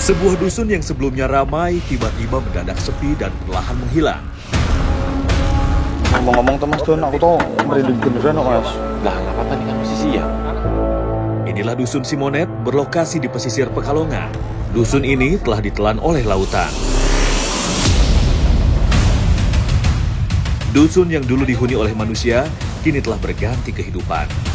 Sebuah dusun yang sebelumnya ramai tiba-tiba mendadak sepi dan perlahan menghilang. Ngomong-ngomong tuh Mas Don, aku tuh merinding beneran kok Mas. Lah nggak apa-apa nih kan masih siang. Inilah dusun Simonet berlokasi di pesisir Pekalongan. Dusun ini telah ditelan oleh lautan. Dusun yang dulu dihuni oleh manusia kini telah berganti kehidupan.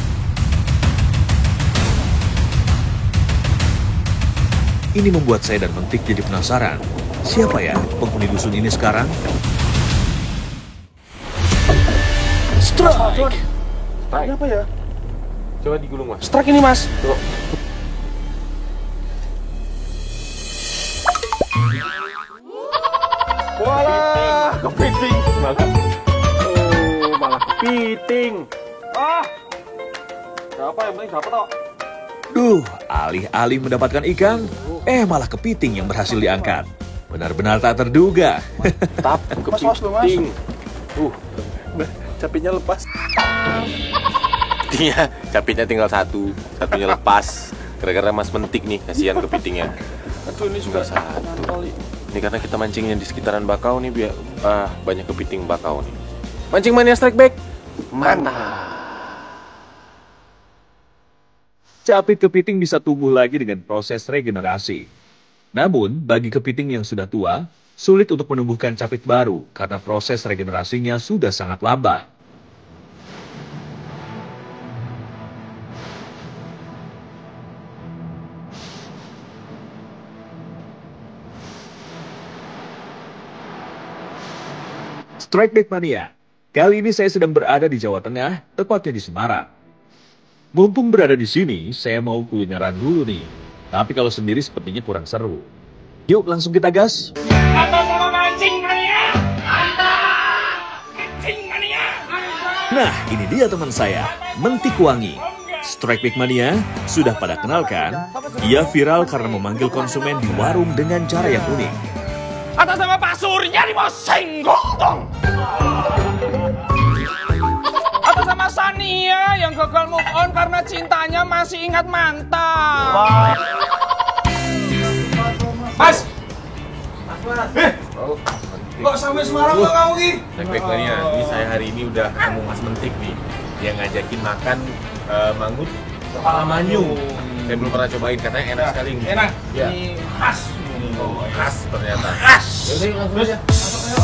Ini membuat saya dan Mentik jadi penasaran. Siapa ya penghuni dusun ini sekarang? Strike! Strike. Apa ya? Coba digulung Mas. Strike ini Mas. Tuh. Walah, kepiting. Malah. Oh, malah kepiting. Ah! Siapa yang penting dapat kok. Duh, alih-alih mendapatkan ikan, malah kepiting yang berhasil diangkat. Benar-benar tak terduga. Tap Mas. kepiting. Capitnya lepas. Capitnya tinggal satunya lepas. Gara-gara Mas Mentik nih, kasihan kepitingnya. Aduh, ini juga satu. Ini karena kita mancingnya di sekitaran bakau nih, biar banyak kepiting bakau nih. Mancing mania strike back. Mantap. Capit kepiting bisa tumbuh lagi dengan proses regenerasi. Namun, bagi kepiting yang sudah tua, sulit untuk menumbuhkan capit baru karena proses regenerasinya sudah sangat lambat. Strike Back Mania. Kali ini saya sedang berada di Jawa Tengah, tepatnya di Semarang. Mumpung berada di sini, saya mau kulineran dulu nih. Tapi kalau sendiri sepertinya kurang seru. Yuk langsung kita gas. Nah, ini dia teman saya, Mentik Wangi. Strike Back Mania sudah pada kenalkan. Ia viral karena memanggil konsumen di warung dengan cara yang unik. Atas nama Pak Surya di mau senggol dong. Atas nama Sania yang gagal move on karena cintanya masih ingat mantan. Mas. Kok sampai Semarang kok kamu Ki? Strike mania. Ini saya hari ini udah ketemu Mas Mentik nih. Dia ngajakin makan manggut kepala manyung. Saya belum pernah cobain, katanya enak sekali. Enak. Ya. Ini khas. Khas ternyata. Khas. Yaudah, langsung aja. Masuk ayo.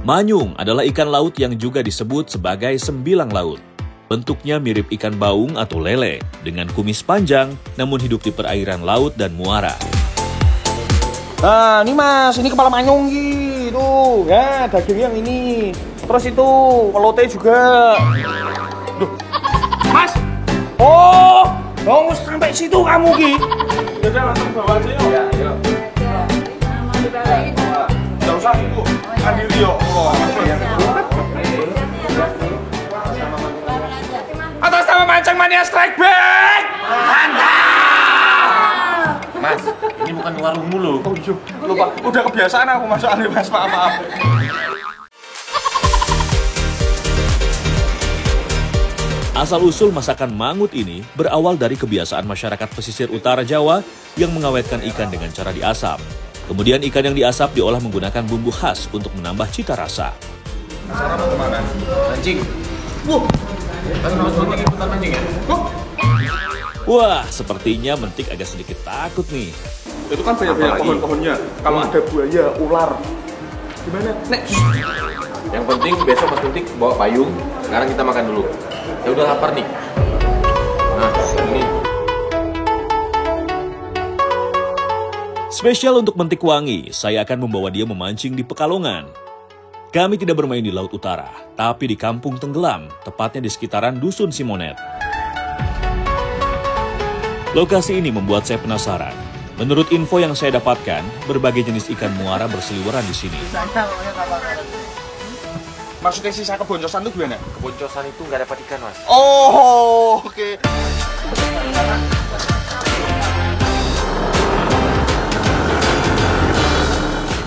Manyung adalah ikan laut yang juga disebut sebagai sembilang laut. Bentuknya mirip ikan baung atau lele, dengan kumis panjang, namun hidup di perairan laut dan muara. Nah, ini Mas, ini kepala manyung gitu. Ya, daging yang ini. Terus itu pelotnya juga. Duh. Mas. Oh, sampai situ kamu Ki. Udah langsung bawa aja yuk. Ya, yuk. Enggak usah Ibu. Andiri yuk. Atas nama Mancing Mania Strike Back. Mas, ini bukan warungmu loh. Oh iya, lupa. Udah kebiasaan aku masuk aneh Mas, maaf. Asal-usul masakan mangut ini berawal dari kebiasaan masyarakat pesisir utara Jawa yang mengawetkan ikan dengan cara diasap. Kemudian ikan yang diasap diolah menggunakan bumbu khas untuk menambah cita rasa. Cara mau kemana? Mancing. Kan Mas Mentik ikutan mancing ya? Wah, sepertinya Mentik agak sedikit takut nih. Itu kan banyak pohon-pohonnya. Kalau ada buaya, ular. Gimana? Nek. Yang penting besok Mas Mentik bawa payung. Sekarang kita makan dulu. Ya udah lapar nih. Nah, ini. Spesial untuk Mentik Wangi, saya akan membawa dia memancing di Pekalongan. Kami tidak bermain di Laut Utara, tapi di Kampung Tenggelam, tepatnya di sekitaran Dusun Simonet. Lokasi ini membuat saya penasaran. Menurut info yang saya dapatkan, berbagai jenis ikan muara berseliweran di sini. Maksudnya sisa keboncosan itu gimana? Keboncosan itu nggak dapat ikan, Mas. Oh, oke.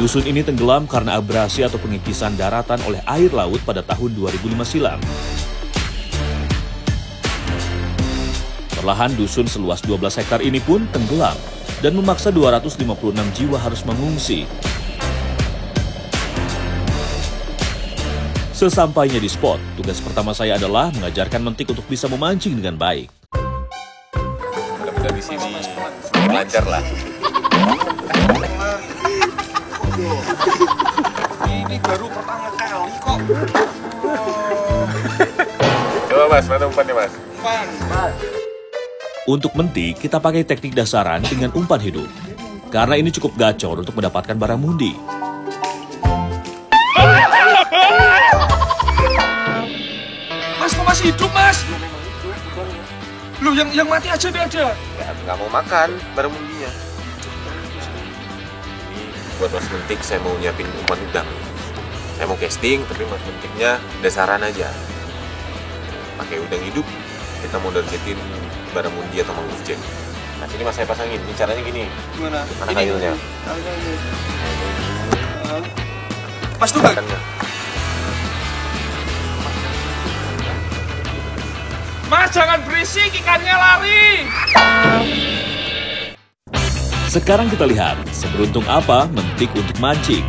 Dusun ini tenggelam karena abrasi atau pengikisan daratan oleh air laut pada tahun 2005 silam. Perlahan dusun seluas 12 hektar ini pun tenggelam dan memaksa 256 jiwa harus mengungsi. Sesampainya di spot, tugas pertama saya adalah mengajarkan Mentik untuk bisa memancing dengan baik. Mudah-mudahan di sini semakin lancar lah. Ini baru pertama kali kok. Coba Mas, mana umpannya Mas? Untuk Mentik, kita pakai teknik dasaran dengan umpan hidup. Karena ini cukup gacor untuk mendapatkan baramundi. Mas, kok masih hidup, Mas? Lu yang mati aja deh ada. Ya, nggak mau makan baramundinya. Ini buat Mas Mentik saya mau nyiapin umpan udang. Saya mau casting, tapi Mas Mentiknya dasaran aja. Pakai udang hidup, kita mau targetin baramundi atau mangrove jack. Nah, sini Mas saya pasangin. Ini caranya gini. Gimana? Mana kayunya? Mas tuh nggak? Mas jangan berisik, ikannya lari. Sekarang kita lihat seberuntung apa Mentik untuk mancing.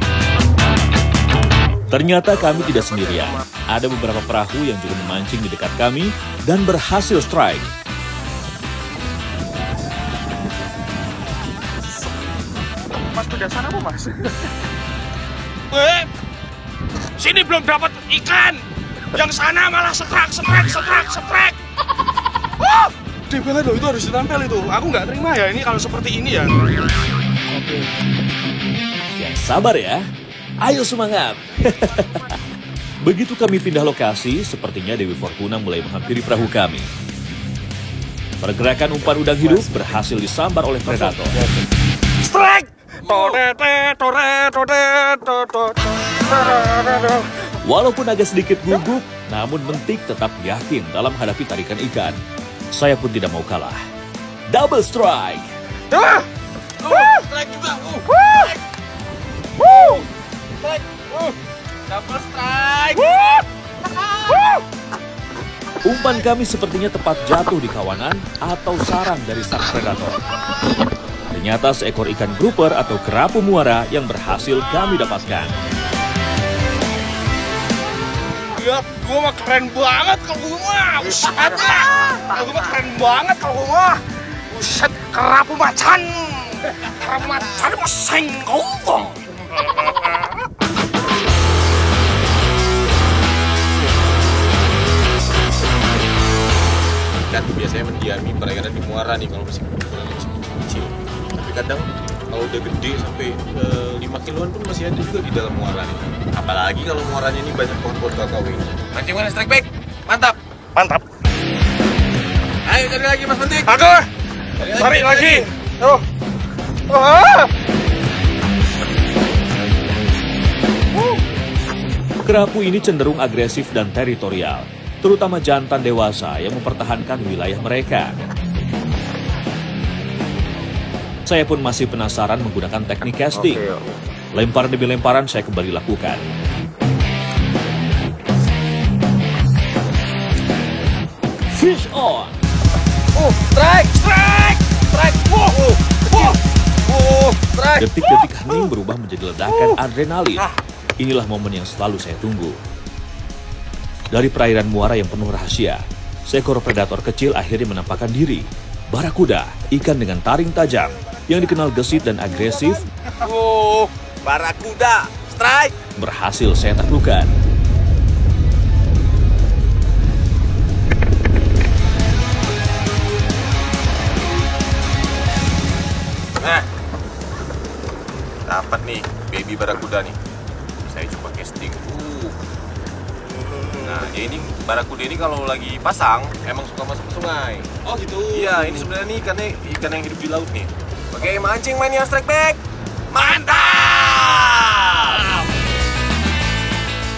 Ternyata kami tidak sendirian. Ada beberapa perahu yang juga memancing di dekat kami dan berhasil strike. Mas udah sana apa Mas? Sini belum dapat ikan. Yang sana malah setrek. Wah, debel itu harus ditampil itu. Aku nggak terima ya ini kalau seperti ini ya. Oke. Ya sabar ya. Ayo semangat. Begitu kami pindah lokasi, sepertinya Dewi Fortuna mulai menghampiri perahu kami. Pergerakan umpan udang hidup berhasil disambar oleh predator. Strike! Walaupun agak sedikit gugup, namun Mentik tetap yakin dalam menghadapi tarikan ikan. Saya pun tidak mau kalah. Double strike! Strike juga! Double strike! Umpan kami sepertinya tepat jatuh di kawanan atau sarang dari sang predator. Ternyata seekor ikan grouper atau kerapu muara yang berhasil kami dapatkan. Lihat, gua mah keren banget kalau gua mah. Buset dah. Gua mah keren banget kalau gua mah. Buset, kerapu macan. Kerapu macan pusing kau. Ikan biasanya mendiami perairan di muara nih kalau masih kecil. Tapi kadang kalau udah gede sampai 5 kiloan pun masih ada juga di dalam muara nih. Apalagi kalau muaranya ini banyak pohon-pohon kakao ini. Mancing mana strike back? Mantap. Mantap. Ayo cari lagi Mas Mentik. Aku cari lagi. Tuh. Wah. Kerapu ini cenderung agresif dan teritorial, terutama jantan dewasa yang mempertahankan wilayah mereka. Saya pun masih penasaran menggunakan teknik casting. Lemparan demi lemparan saya kembali lakukan. Fish on! Strike! Strike! Strike! Detik-detik hening berubah menjadi ledakan adrenalin. Inilah momen yang selalu saya tunggu. Dari perairan muara yang penuh rahasia, seekor predator kecil akhirnya menampakkan diri. Barakuda, ikan dengan taring tajam, yang dikenal gesit dan agresif, Barakuda, strike! berhasil saya taklukkan. Nah, dapat nih baby barakuda nih. Saya coba casting. Nah, dia ini barakuda ini kalau lagi pasang emang suka masuk ke sungai. Oh gitu. Iya, ini sebenarnya nih ikan yang hidup di laut nih. Oke, mancing main yang strike back. Mantap!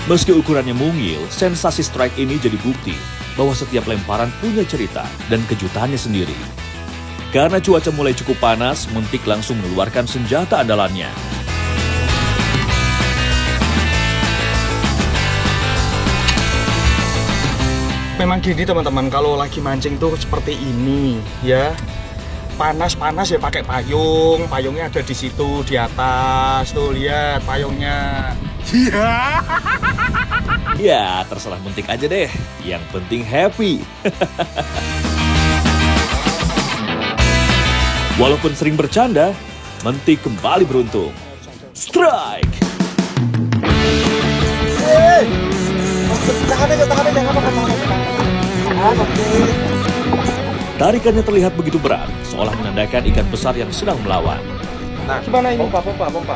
Meski ukurannya mungil, sensasi strike ini jadi bukti bahwa setiap lemparan punya cerita dan kejutannya sendiri. Karena cuaca mulai cukup panas, Mentik langsung mengeluarkan senjata andalannya. Memang gini teman-teman, kalau lagi mancing tuh seperti ini ya. Panas-panas ya pakai payung. Payungnya ada di situ di atas. Tuh lihat payungnya. Iya. Ya, terserah Mentik aja deh. Yang penting happy. Walaupun sering bercanda, Mentik kembali beruntung. Strike! Tarikannya terlihat begitu berat, seolah menandakan ikan besar yang sedang melawan. Nah, gimana ini? Pompa.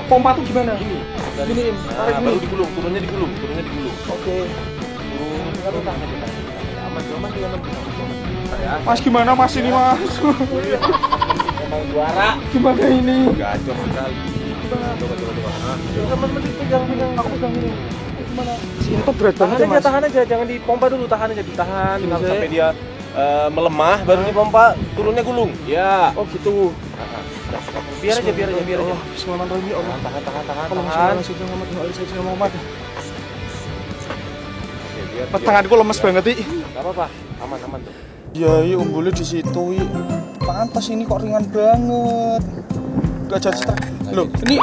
Pompa tuh gimana? Ini. Gini, tarik Nah, baru digulung, turunnya digulung. Oke. Mas gimana Mas ini Mas? Emang juara. Gimana ini? Gacor sekali. Coba. Teman-teman pegang, aku pegang ini. Gimana? Ini tuh berat banget ya Mas. Tahan aja, jangan dipompa dulu, tahan aja, ditahan Gini, sampai dia melemah, baru dipompa, turunnya gulung. Ya. Oh gitu. Biar aja. Allah, bismillahirrahmanirrahim. Ya Allah. Tahan. Tanganku lemes banget, I. Gak apa-apa, aman tuh. Ya, umbulnya di situ, I. Pantas ini kok ringan banget. Gak jadi strike. Loh, ini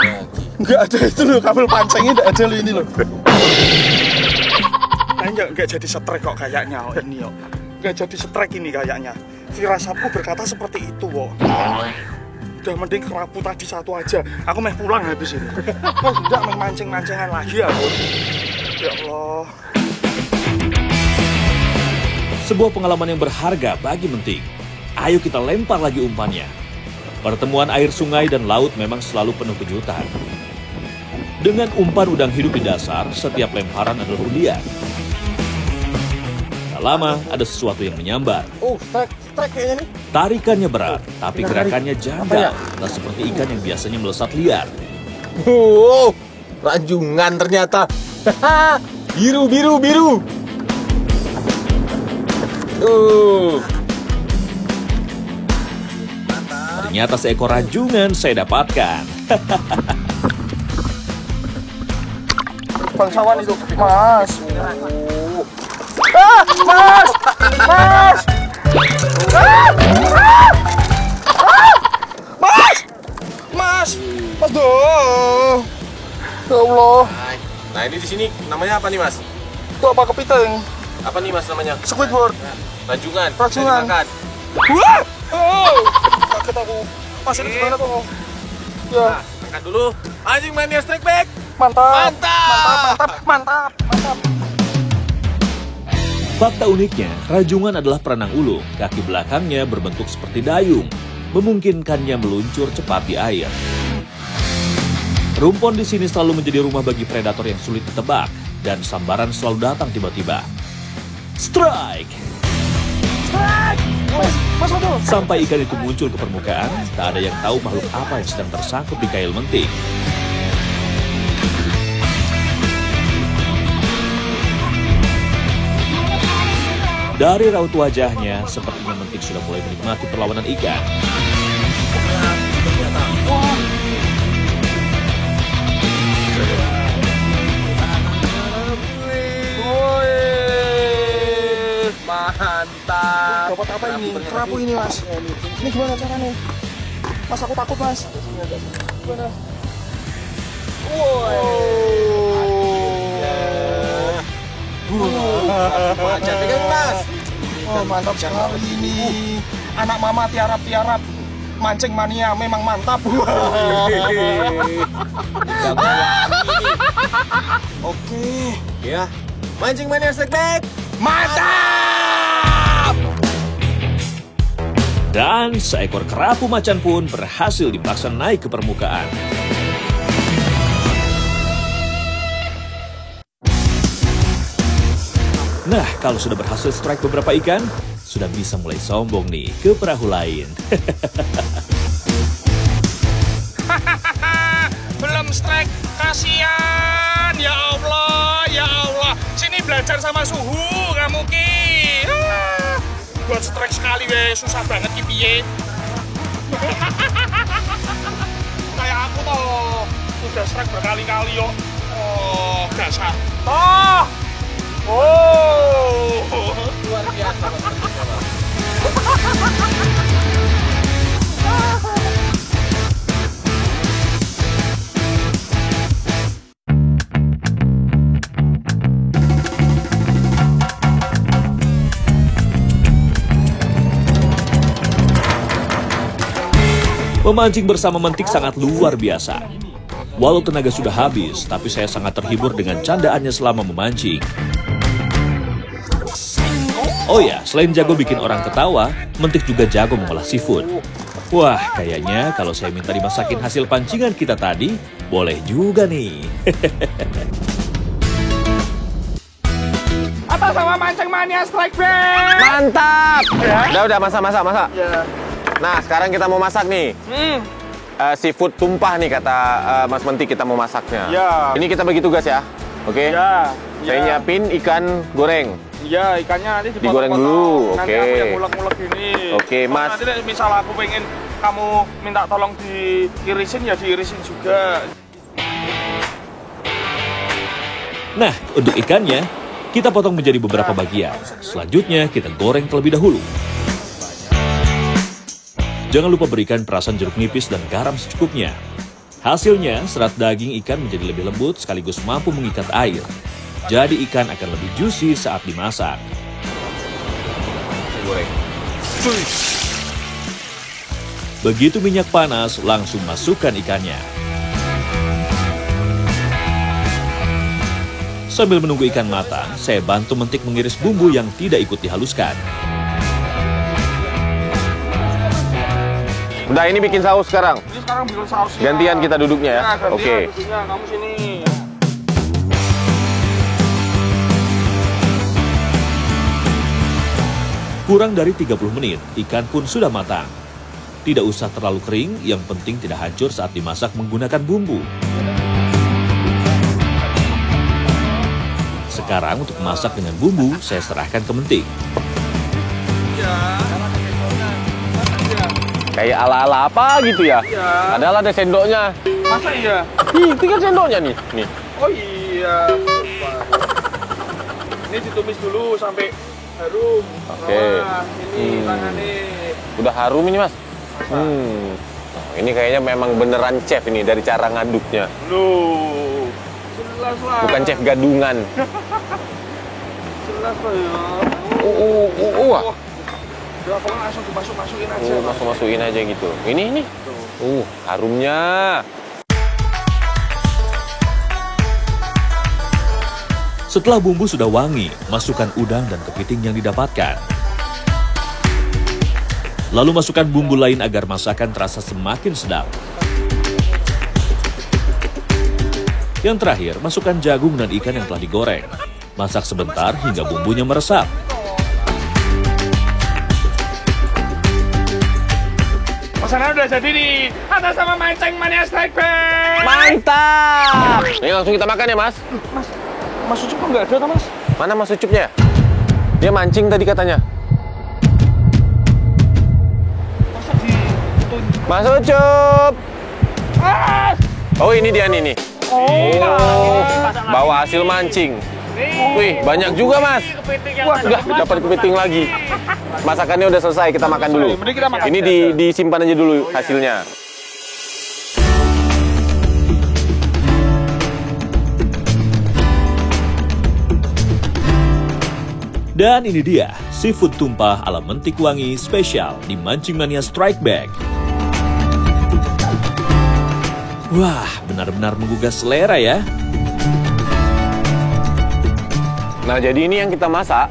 nggak ada itu loh, kabel pancingnya nggak ada loh ini loh. Nah, nggak jadi strike kok kayaknya, oh ini oh. Nggak jadi strike ini kayaknya. Firasatku berkata seperti itu, kok. Udah mending kerapu tadi satu aja. Aku mau pulang habis ini. Udah main mancing-mancingan lagi aku. Ya Allah. Sebuah pengalaman yang berharga bagi Mentik. Ayo kita lempar lagi umpannya. Pertemuan air sungai dan laut memang selalu penuh kejutan. Dengan umpan udang hidup di dasar, setiap lemparan adalah undian. Tak lama, ada sesuatu yang menyambar. Oh, strike kayaknya nih. Tarikannya berat, tapi gerakannya janggal. Tak seperti ikan yang biasanya melesat liar. Ranjungan ternyata. Biru. Ternyata seekor ranjungan saya dapatkan. Bangsawan itu, Mas. Mas! Aduh. Ya Allah. Nah, ini di sini namanya apa nih, Mas? Itu apa kepiting? Apa nih, Mas, namanya? Squidward. Ranjungan. Ranjungan. Bisa dimakan. Wah! Oh! Kaget aku. Mas ini gimana kok? Ya, Nah, angkat dulu. Anjing mania strike back. mantap. Mantap. Mantap. Fakta uniknya, ranjungan adalah perenang ulung. Kaki belakangnya berbentuk seperti dayung, memungkinkannya meluncur cepat di air. Rumpon di sini selalu menjadi rumah bagi predator yang sulit ditebak, dan sambaran selalu datang tiba-tiba. Strike! Mas betul. Sampai ikan itu muncul ke permukaan, tak ada yang tahu makhluk apa yang sedang tersangkut di kail Mentik. Dari raut wajahnya, sepertinya Mentik sudah mulai menikmati perlawanan ikan. Mantap. Dapat apa ini? Kerapu ini, Mas. Ini gimana caranya? Mas, aku takut, Mas. Gimana? Macan pegang, Mas. Oh, mantap sekali ini. Anak mama tiarap-tiarap. Mancing mania memang mantap. Oke. Ya. Mancing mania strike back. Mantap! Dan seekor kerapu macan pun berhasil dipaksa naik ke permukaan. Nah, kalau sudah berhasil strike beberapa ikan, sudah bisa mulai sombong nih ke perahu lain. Belum strike, kasihan. Ya Allah. Sini belajar sama suhu kamu Ki. Buat strike sekali weh, susah banget Ki piye. Kayak aku toh, udah strike berkali-kali yo. Oh, dasar. Toh. Oh. Luar biasa Mas Menteri. Memancing bersama Mentik sangat luar biasa. Walau tenaga sudah habis, tapi saya sangat terhibur dengan candaannya selama memancing. Oh ya, selain jago bikin orang ketawa, Mentik juga jago mengolah seafood. Wah, kayaknya kalau saya minta dimasakin hasil pancingan kita tadi, boleh juga nih. Atas sama Mancing Mania Strike Back. Mantap! Ya. Udah, masak. Ya. Nah, sekarang kita mau masak nih. Seafood tumpah nih kata Mas Menti, kita mau masaknya. Ya. Ini kita bagi tugas ya. Oke? Ya. Saya nyiapin ikan goreng. Iya, ikannya nanti Digoreng dulu, Nanti oke. aku yang ngulek-ngulek gini. Oke, Mas. Nanti misal aku pengen kamu minta tolong diirisin, ya diirisin juga. Nah, untuk ikannya, kita potong menjadi beberapa bagian. Selanjutnya, kita goreng terlebih dahulu. Jangan lupa berikan perasan jeruk nipis dan garam secukupnya. Hasilnya, serat daging ikan menjadi lebih lembut sekaligus mampu mengikat air. Jadi ikan akan lebih juicy saat dimasak. Begitu minyak panas, langsung masukkan ikannya. Sambil menunggu ikan matang, saya bantu Mentik mengiris bumbu yang tidak ikut dihaluskan. Udah, ini bikin saus sekarang. Ini sekarang bikin saus. Gantian kita duduknya ya. gantian Oke. duduknya, kamu sini. Kurang dari 30 menit, ikan pun sudah matang. Tidak usah terlalu kering, yang penting tidak hancur saat dimasak menggunakan bumbu. Sekarang untuk masak dengan bumbu, saya serahkan ke Mentik. Kayak ala-ala apa gitu ya. Iya. Padahal ada sendoknya. Masa iya? Ih, itu kan sendoknya nih. Nih. Oh iya. Ini ditumis dulu sampai harum. Oke. Wah, ini tangannya. Udah harum ini, Mas. Nah, ini kayaknya memang beneran chef ini dari cara ngaduknya. Loh. Jelas lah. Bukan chef gadungan. Jelas lah ya. Wah. Udah, pokoknya langsung dimasukin aja. Masukin aja gitu. Ini. Harumnya. Setelah bumbu sudah wangi, masukkan udang dan kepiting yang didapatkan. Lalu masukkan bumbu lain agar masakan terasa semakin sedap. Yang terakhir, masukkan jagung dan ikan yang telah digoreng. Masak sebentar hingga bumbunya meresap. Pesanan udah jadi nih. Atas sama Mancing Mania Strike Back. Mantap! Ini langsung kita makan ya, Mas. Mas Ucup kok nggak ada, toh, Mas? Mana Mas Ucupnya? Dia mancing tadi katanya. Masa di Mas Ucup! Mas! Oh, ini dia nih. Bawa hasil mancing. Wih, banyak juga, Mas. Wah, Udah, dapat kepiting lagi. Masakannya udah selesai, kita makan dulu. Mending kita makan. Ini disimpan aja dulu hasilnya. Dan ini dia, seafood tumpah ala Mentik Wangi spesial di Mancing Mania Strike Back. Wah, benar-benar menggugah selera ya. Nah, jadi ini yang kita masak,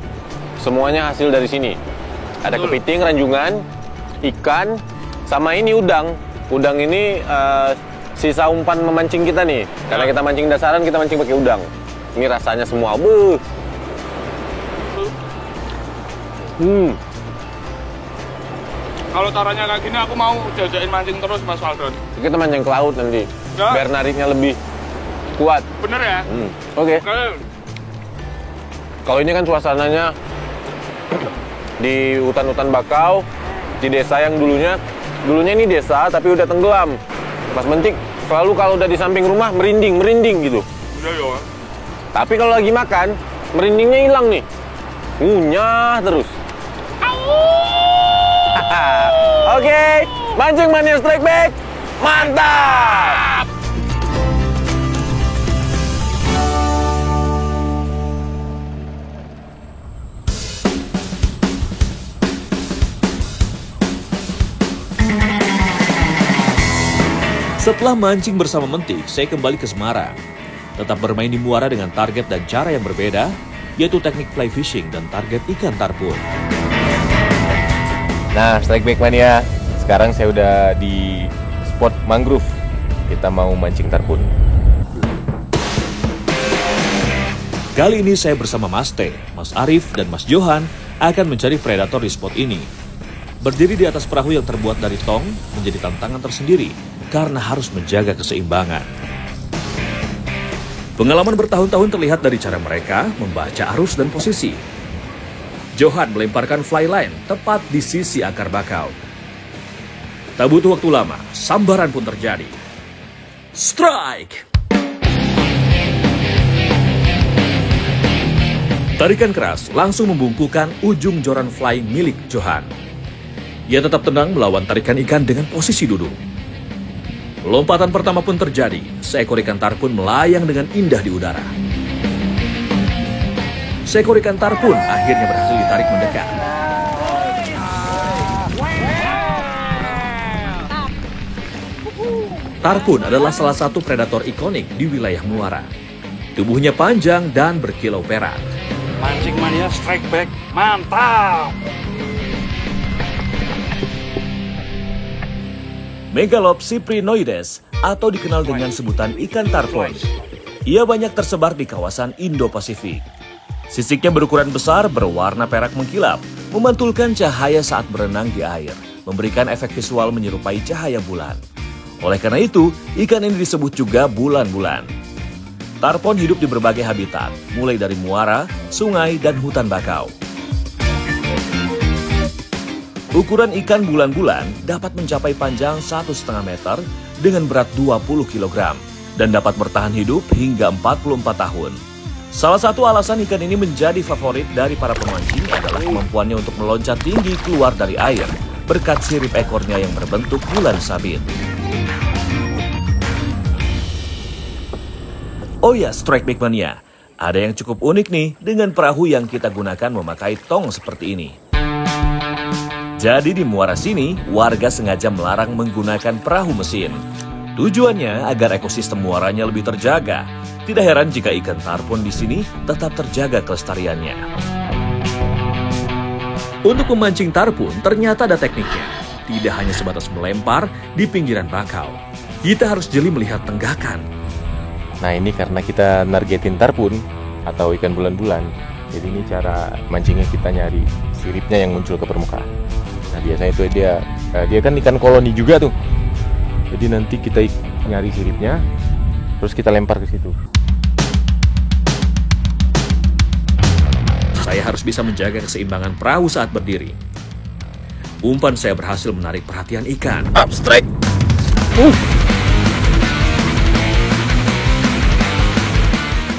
semuanya hasil dari sini. Ada kepiting, ranjungan, ikan, sama ini udang. Udang ini sisa umpan memancing kita nih. Karena kita mancing dasaran, kita mancing pakai udang. Ini rasanya semua, Kalau caranya kayak gini aku mau jajain mancing terus, Mas Waldon. Kita mancing ke laut nanti, Ya. biar nariknya lebih kuat. Bener ya? Oke. Oke. Kalau ini kan suasananya di hutan-hutan bakau, di desa yang dulunya ini desa tapi udah tenggelam. Mas Mentik selalu kalau udah di samping rumah merinding gitu. Iya ya. Tapi kalau lagi makan, merindingnya hilang nih. Ngunyah terus. Oke, mancing mania strike back. Mantap! Setelah mancing bersama Mentik, saya kembali ke Semarang. Tetap bermain di muara dengan target dan cara yang berbeda, yaitu teknik fly fishing dan target ikan tarpun. Nah, strike back mania. Sekarang saya udah di spot mangrove. Kita mau mancing tarpun. Kali ini saya bersama Mas T, Mas Arif, dan Mas Johan akan mencari predator di spot ini. Berdiri di atas perahu yang terbuat dari tong menjadi tantangan tersendiri karena harus menjaga keseimbangan. Pengalaman bertahun-tahun terlihat dari cara mereka membaca arus dan posisi. Johan melemparkan fly line tepat di sisi akar bakau. Tak butuh waktu lama, sambaran pun terjadi. Strike! Tarikan keras langsung membungkukan ujung joran fly milik Johan. Ia tetap tenang melawan tarikan ikan dengan posisi duduk. Lompatan pertama pun terjadi, seekor ikan tarpun melayang dengan indah di udara. Seekor ikan tarpun akhirnya berhasil ditarik mendekat. Tarpun adalah salah satu predator ikonik di wilayah muara. Tubuhnya panjang dan berkilau perak. Mancing mania strike back, mantap! Megalops cyprinoides atau dikenal dengan sebutan ikan tarpon. Ia banyak tersebar di kawasan Indo-Pasifik. Sisiknya berukuran besar, berwarna perak mengkilap, memantulkan cahaya saat berenang di air, memberikan efek visual menyerupai cahaya bulan. Oleh karena itu, ikan ini disebut juga bulan-bulan. Tarpon hidup di berbagai habitat, mulai dari muara, sungai, dan hutan bakau. Ukuran ikan bulan-bulan dapat mencapai panjang 1,5 meter dengan berat 20 kg dan dapat bertahan hidup hingga 44 tahun. Salah satu alasan ikan ini menjadi favorit dari para pemancing adalah kemampuannya untuk meloncat tinggi keluar dari air berkat sirip ekornya yang berbentuk bulan sabit. Oh ya, strike back mania. Ada yang cukup unik nih dengan perahu yang kita gunakan memakai tong seperti ini. Jadi di muara sini, warga sengaja melarang menggunakan perahu mesin. Tujuannya agar ekosistem muaranya lebih terjaga. Tidak heran jika ikan tarpon di sini tetap terjaga kelestariannya. Untuk memancing tarpon ternyata ada tekniknya. Tidak hanya sebatas melempar di pinggiran bakau. Kita harus jeli melihat tenggakan. Nah, ini karena kita nargetin tarpun atau ikan bulan-bulan. Jadi ini cara mancingnya, kita nyari siripnya yang muncul ke permukaan. Nah, biasanya itu dia kan ikan koloni juga tuh. Jadi nanti kita nyari siripnya, terus kita lempar ke situ. Saya harus bisa menjaga keseimbangan perahu saat berdiri. Umpan saya berhasil menarik perhatian ikan. Up strike.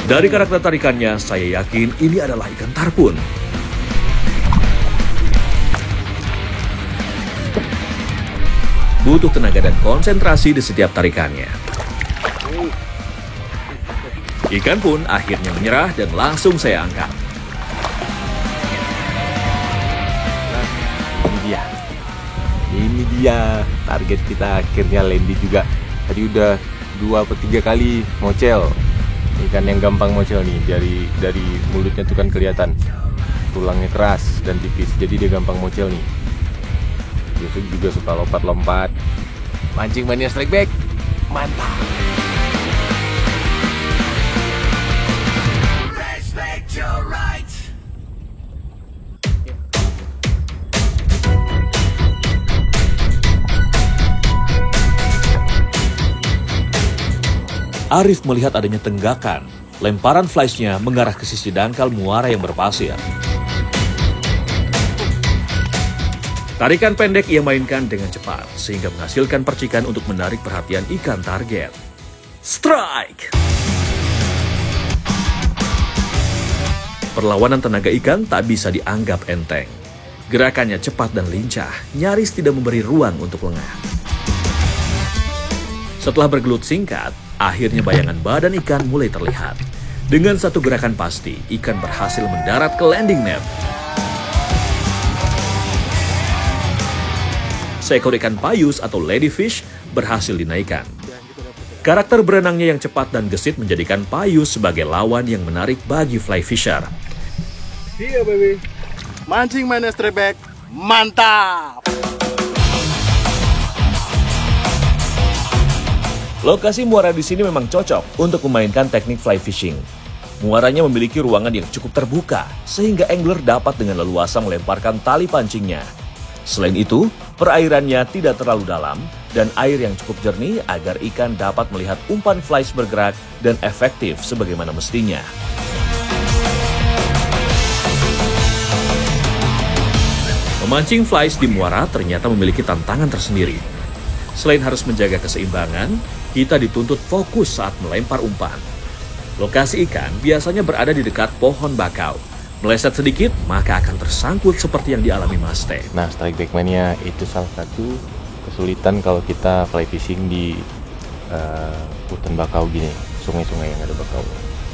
Dari karakter tarikannya, saya yakin ini adalah ikan tarpun. Butuh tenaga dan konsentrasi di setiap tarikannya. Ikan pun akhirnya menyerah dan langsung saya angkat. Ini dia target kita, akhirnya landing juga. Tadi udah 2 atau 3 kali mocel. Ikan yang gampang mocel nih, dari mulutnya tuh kan kelihatan tulangnya keras dan tipis, jadi dia gampang mocel nih. Biasanya juga suka lompat-lompat. Mancing mania strike back, mantap. Arif melihat adanya tenggakan. Lemparan flashnya mengarah ke sisi dangkal muara yang berpasir. Tarikan pendek ia mainkan dengan cepat, sehingga menghasilkan percikan untuk menarik perhatian ikan target. Strike! Perlawanan tenaga ikan tak bisa dianggap enteng. Gerakannya cepat dan lincah, nyaris tidak memberi ruang untuk lengah. Setelah bergelut singkat, akhirnya bayangan badan ikan mulai terlihat. Dengan satu gerakan pasti, ikan berhasil mendarat ke landing net. Seekor ikan payus atau ladyfish berhasil dinaikkan. Karakter berenangnya yang cepat dan gesit menjadikan payus sebagai lawan yang menarik bagi fly fisher. Iya, baby. Mancing mainnya straight back. Mantap! Lokasi muara di sini memang cocok untuk memainkan teknik fly fishing. Muaranya memiliki ruangan yang cukup terbuka, sehingga angler dapat dengan leluasa melemparkan tali pancingnya. Selain itu, perairannya tidak terlalu dalam dan air yang cukup jernih agar ikan dapat melihat umpan flies bergerak dan efektif sebagaimana mestinya. Memancing flies di muara ternyata memiliki tantangan tersendiri. Selain harus menjaga keseimbangan, kita dituntut fokus saat melempar umpan. Lokasi ikan biasanya berada di dekat pohon bakau. Meleset sedikit, maka akan tersangkut seperti yang dialami Mas Teh. Nah, strike backman-nya itu salah satu kesulitan kalau kita fly fishing di hutan bakau gini, sungai-sungai yang ada bakau.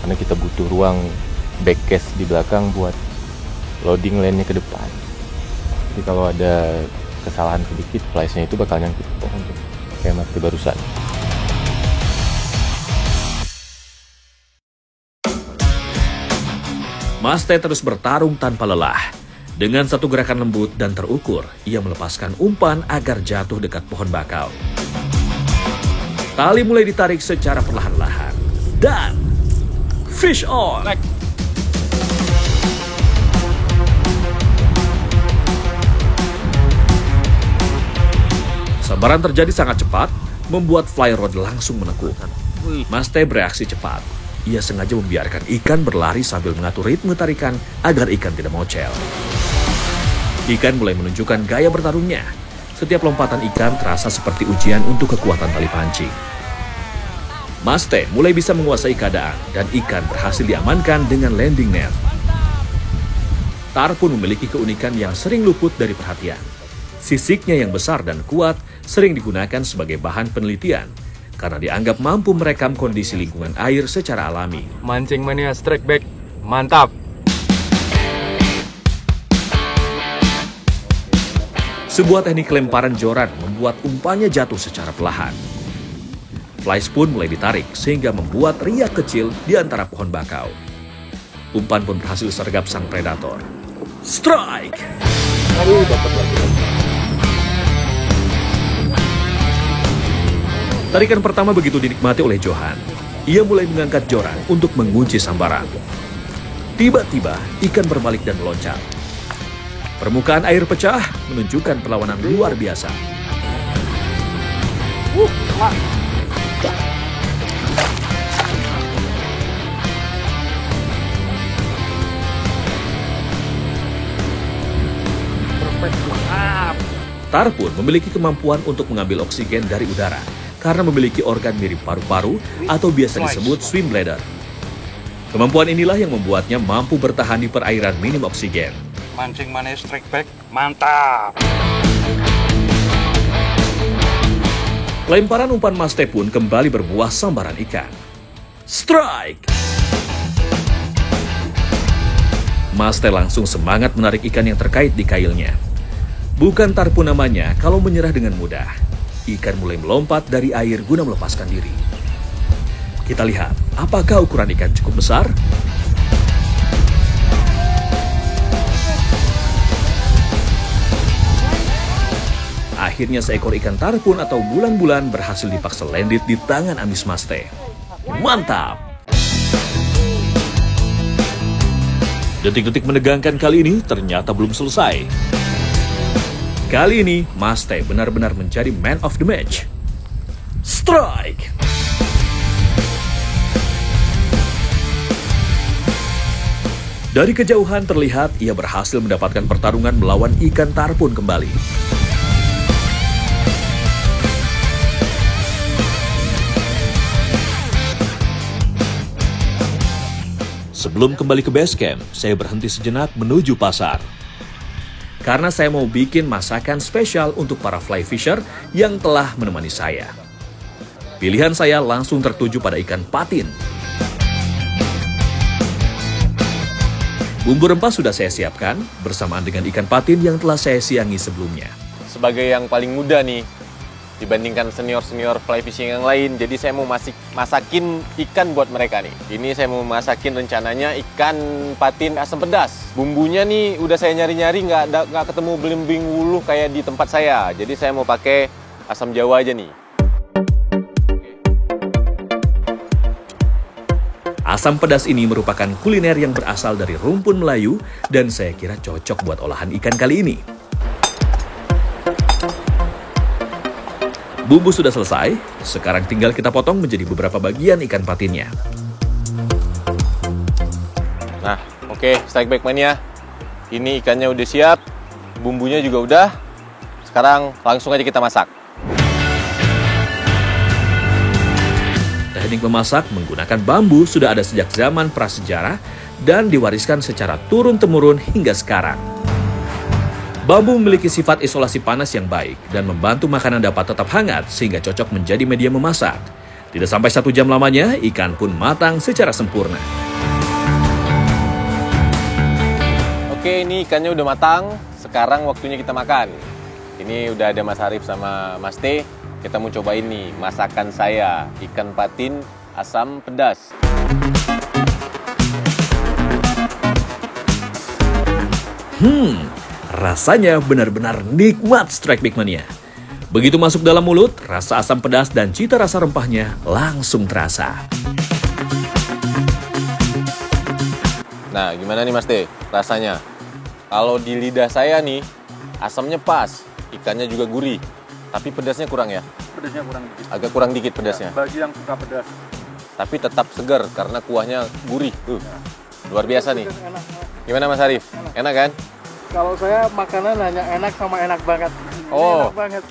Karena kita butuh ruang backcast di belakang buat loading lane-nya ke depan. Jadi kalau ada kesalahan sedikit, flies-nya itu bakal nyangkut ke pohon tuh, kayak Mas Teh barusan. Mas Teh terus bertarung tanpa lelah. Dengan satu gerakan lembut dan terukur, ia melepaskan umpan agar jatuh dekat pohon bakau. Tali mulai ditarik secara perlahan-lahan. Dan fish on! Sambaran terjadi sangat cepat, membuat fly rod langsung menekuk. Mas Teh bereaksi cepat. Ia sengaja membiarkan ikan berlari sambil mengatur ritme tarikan agar ikan tidak mocel. Ikan mulai menunjukkan gaya bertarungnya. Setiap lompatan ikan terasa seperti ujian untuk kekuatan tali pancing. Mas Teh mulai bisa menguasai keadaan dan ikan berhasil diamankan dengan landing net. Tar pun memiliki keunikan yang sering luput dari perhatian. Sisiknya yang besar dan kuat sering digunakan sebagai bahan penelitian karena dianggap mampu merekam kondisi lingkungan air secara alami. Mancing mania strike back. Mantap! Sebuah teknik lemparan joran membuat umpannya jatuh secara perlahan. Flies pun mulai ditarik sehingga membuat riak kecil di antara pohon bakau. Umpan pun berhasil sergap sang predator. Strike! Dapat lagi. Tarikan pertama begitu dinikmati oleh Johan. Ia mulai mengangkat joran untuk mengunci sambaran. Tiba-tiba, ikan berbalik dan meloncat. Permukaan air pecah menunjukkan perlawanan luar biasa. Tar pun memiliki kemampuan untuk mengambil oksigen dari udara karena memiliki organ mirip paru-paru atau biasa disebut swim bladder. Kemampuan inilah yang membuatnya mampu bertahan di perairan minim oksigen. Mancing mania strike back. Mantap! Lemparan umpan Mas Teh pun kembali berbuah sambaran ikan. Strike! Mas Teh langsung semangat menarik ikan yang terkait di kailnya. Bukan tar pun namanya kalau menyerah dengan mudah. Ikan mulai melompat dari air guna melepaskan diri. Kita lihat, apakah ukuran ikan cukup besar? Akhirnya seekor ikan tarpun atau bulan-bulan berhasil dipaksa landed di tangan Amis Mas Teh. Mantap! Detik-detik menegangkan kali ini ternyata belum selesai. Kali ini, Mas Teh benar-benar menjadi man of the match. Strike! Dari kejauhan terlihat ia berhasil mendapatkan pertarungan melawan ikan tarpun kembali. Sebelum kembali ke base camp, saya berhenti sejenak menuju pasar. Karena saya mau bikin masakan spesial untuk para fly fisher yang telah menemani saya. Pilihan saya langsung tertuju pada ikan patin. Bumbu rempah sudah saya siapkan bersamaan dengan ikan patin yang telah saya siangi sebelumnya. Sebagai yang paling muda nih, dibandingkan senior-senior fly fishing yang lain, jadi saya mau masakin ikan buat mereka nih. Ini saya mau masakin rencananya ikan patin asam pedas. Bumbunya nih udah saya nyari-nyari nggak ketemu belimbing wuluh kayak di tempat saya. Jadi saya mau pakai asam jawa aja nih. Asam pedas ini merupakan kuliner yang berasal dari rumpun Melayu dan saya kira cocok buat olahan ikan kali ini. Bumbu sudah selesai, sekarang tinggal kita potong menjadi beberapa bagian ikan patinnya. Nah, oke, Strike Back Mania. Ini ikannya udah siap, bumbunya juga udah. Sekarang langsung aja kita masak. Teknik memasak menggunakan bambu sudah ada sejak zaman prasejarah dan diwariskan secara turun-temurun hingga sekarang. Bambu memiliki sifat isolasi panas yang baik dan membantu makanan dapat tetap hangat sehingga cocok menjadi media memasak. Tidak sampai 1 jam lamanya, ikan pun matang secara sempurna. Oke, ini ikannya udah matang. Sekarang waktunya kita makan. Ini udah ada Mas Arif sama Mas T. Kita mau cobain nih masakan saya, ikan patin asam pedas. Rasanya benar-benar nikmat Strike Back Mania. Begitu masuk dalam mulut, rasa asam pedas dan cita rasa rempahnya langsung terasa. Nah, gimana nih Mas T rasanya? Kalau di lidah saya nih, asamnya pas, ikannya juga gurih. Tapi pedasnya kurang ya? Pedasnya kurang dikit. Agak kurang dikit pedasnya. Bagi yang suka pedas. Tapi tetap segar karena kuahnya gurih. Luar biasa nih. Gimana Mas Arif? Enak kan? Kalau saya makanan hanya enak sama enak banget. Oh. Enak banget.